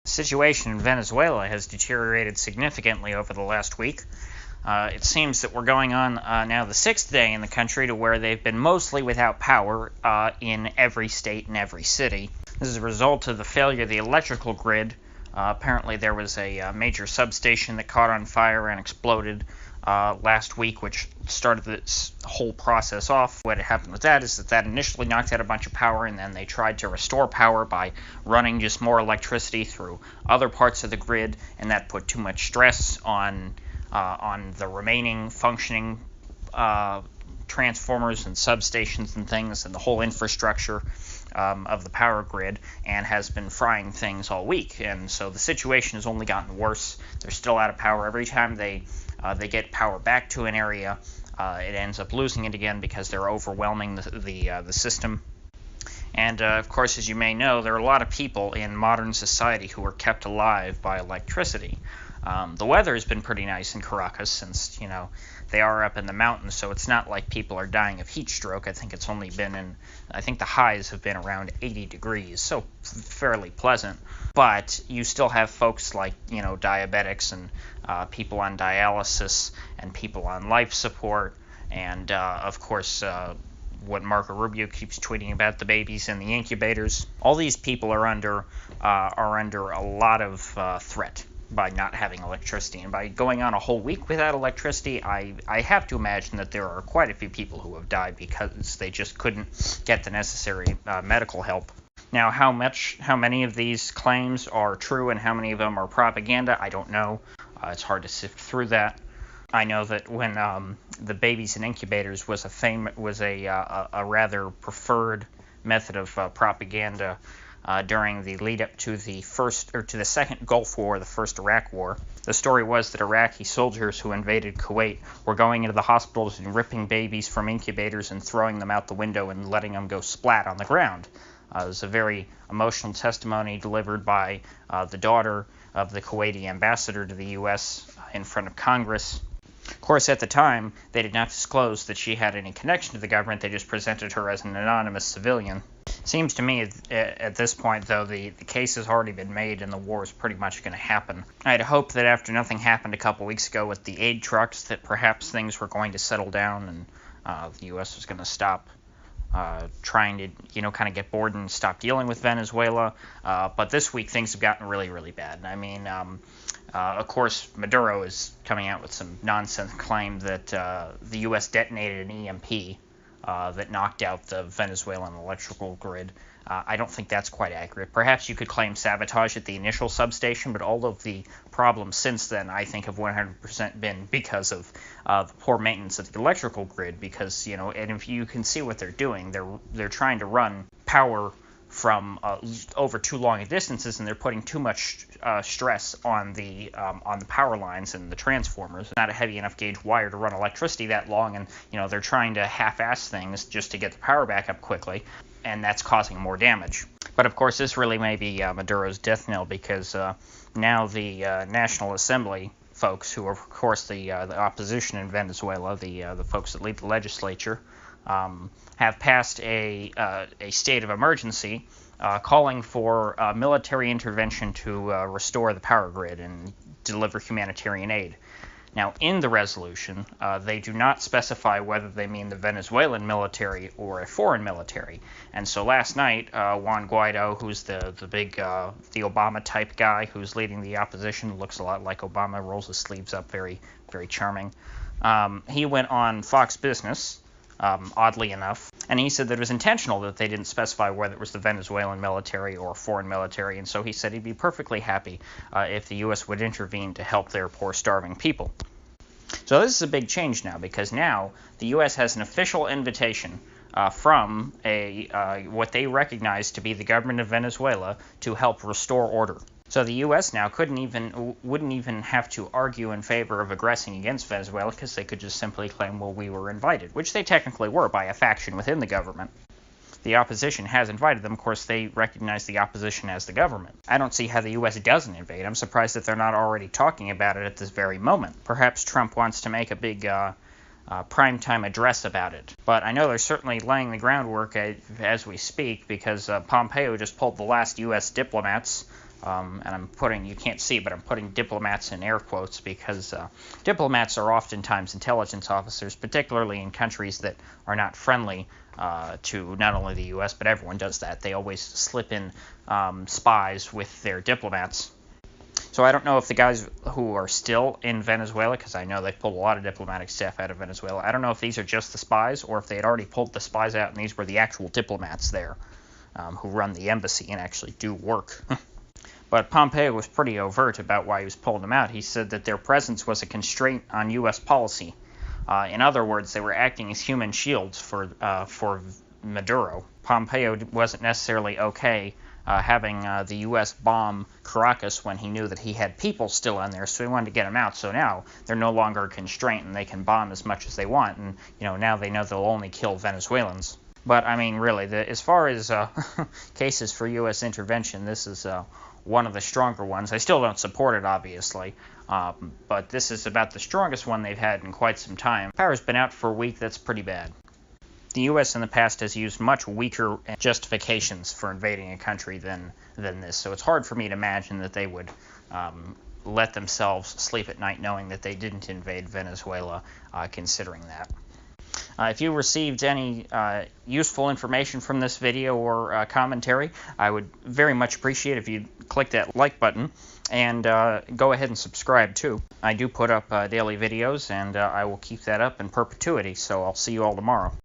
The situation in Venezuela has deteriorated significantly over the last week. It seems that we're going on now the sixth day in the country to where they've been mostly without power in every state and every city. This is a result of the failure of the electrical grid. Apparently there was a major substation that caught on fire and exploded last week, which started this whole process off. What happened with that is that initially knocked out a bunch of power, and then they tried to restore power by running just more electricity through other parts of the grid, and that put too much stress on the remaining functioning transformers and substations and things and the whole infrastructure of the power grid, and has been frying things all week. And so the situation has only gotten worse. They're still out of power. Every time they get power back to an area, it ends up losing it again because they're overwhelming the system. And of course, as you may know, there are a lot of people in modern society who are kept alive by electricity. The weather has been pretty nice in Caracas since, they are up in the mountains, so it's not like people are dying of heat stroke. I think it's only been I think the highs have been around 80 degrees, so fairly pleasant. But you still have folks like, diabetics and people on dialysis and people on life support, and of course, what Marco Rubio keeps tweeting about, the babies in the incubators. All these people are under a lot of threat by not having electricity, and by going on a whole week without electricity, I have to imagine that there are quite a few people who have died because they just couldn't get the necessary medical help. Now, how many of these claims are true and how many of them are propaganda, I don't know. It's hard to sift through that. I know that when the babies in incubators was a rather preferred method of propaganda during the lead up to the second Gulf War, the first Iraq War. The story was that Iraqi soldiers who invaded Kuwait were going into the hospitals and ripping babies from incubators and throwing them out the window and letting them go splat on the ground. It was a very emotional testimony delivered by the daughter of the Kuwaiti ambassador to the U.S. in front of Congress. Of course, at the time, they did not disclose that she had any connection to the government. They just presented her as an anonymous civilian. Seems to me at this point, though, the case has already been made and the war is pretty much going to happen. I'd hoped that after nothing happened a couple weeks ago with the aid trucks, that perhaps things were going to settle down and the U.S. was going to stop trying to, kind of get bored and stop dealing with Venezuela. But this week things have gotten really, really bad. I mean, of course, Maduro is coming out with some nonsense claim that the U.S. detonated an EMP that knocked out the Venezuelan electrical grid. I don't think that's quite accurate. Perhaps you could claim sabotage at the initial substation, but all of the problems since then, I think, have 100% been because of the poor maintenance of the electrical grid. Because, and if you can see what they're doing, they're trying to run power from over too long distances, and they're putting too much stress on the power lines and the transformers. Not a heavy enough gauge wire to run electricity that long, and they're trying to half-ass things just to get the power back up quickly, and that's causing more damage. But of course, this really may be Maduro's death knell, because now the National Assembly folks, who are of course the opposition in Venezuela, the folks that lead the legislature, have passed a state of emergency calling for military intervention to restore the power grid and deliver humanitarian aid. Now, in the resolution, they do not specify whether they mean the Venezuelan military or a foreign military. And so last night, Juan Guaido, who's the Obama-type guy who's leading the opposition, looks a lot like Obama, rolls his sleeves up, very, very charming. He went on Fox Business, oddly enough, and he said that it was intentional that they didn't specify whether it was the Venezuelan military or foreign military, and so he said he'd be perfectly happy if the U.S. would intervene to help their poor, starving people. So this is a big change now, because now the U.S. has an official invitation from what they recognize to be the government of Venezuela to help restore order. So the U.S. now wouldn't even have to argue in favor of aggressing against Venezuela, because they could just simply claim, well, we were invited, which they technically were by a faction within the government. The opposition has invited them. Of course, they recognize the opposition as the government. I don't see how the U.S. doesn't invade. I'm surprised that they're not already talking about it at this very moment. Perhaps Trump wants to make a big primetime address about it. But I know they're certainly laying the groundwork as we speak, because Pompeo just pulled the last U.S. diplomats and you can't see, but I'm putting diplomats in air quotes because diplomats are oftentimes intelligence officers, particularly in countries that are not friendly to not only the U.S., but everyone does that. They always slip in spies with their diplomats. So I don't know if the guys who are still in Venezuela, because I know they pulled a lot of diplomatic staff out of Venezuela, I don't know if these are just the spies or if they had already pulled the spies out and these were the actual diplomats there who run the embassy and actually do work. But Pompeo was pretty overt about why he was pulling them out. He said that their presence was a constraint on U.S. policy. In other words, they were acting as human shields for Maduro. Pompeo wasn't necessarily okay having the U.S. bomb Caracas when he knew that he had people still in there, so he wanted to get them out. So now they're no longer a constraint, and they can bomb as much as they want. And now they know they'll only kill Venezuelans. But I mean, really, as far as cases for U.S. intervention, this is one of the stronger ones. I still don't support it, obviously, but this is about the strongest one they've had in quite some time. Power's been out for a week. That's pretty bad. The U.S. in the past has used much weaker justifications for invading a country than this, so it's hard for me to imagine that they would let themselves sleep at night knowing that they didn't invade Venezuela, considering that. If you received any useful information from this video or commentary, I would very much appreciate if you'd click that like button and go ahead and subscribe too. I do put up daily videos, and I will keep that up in perpetuity, so I'll see you all tomorrow.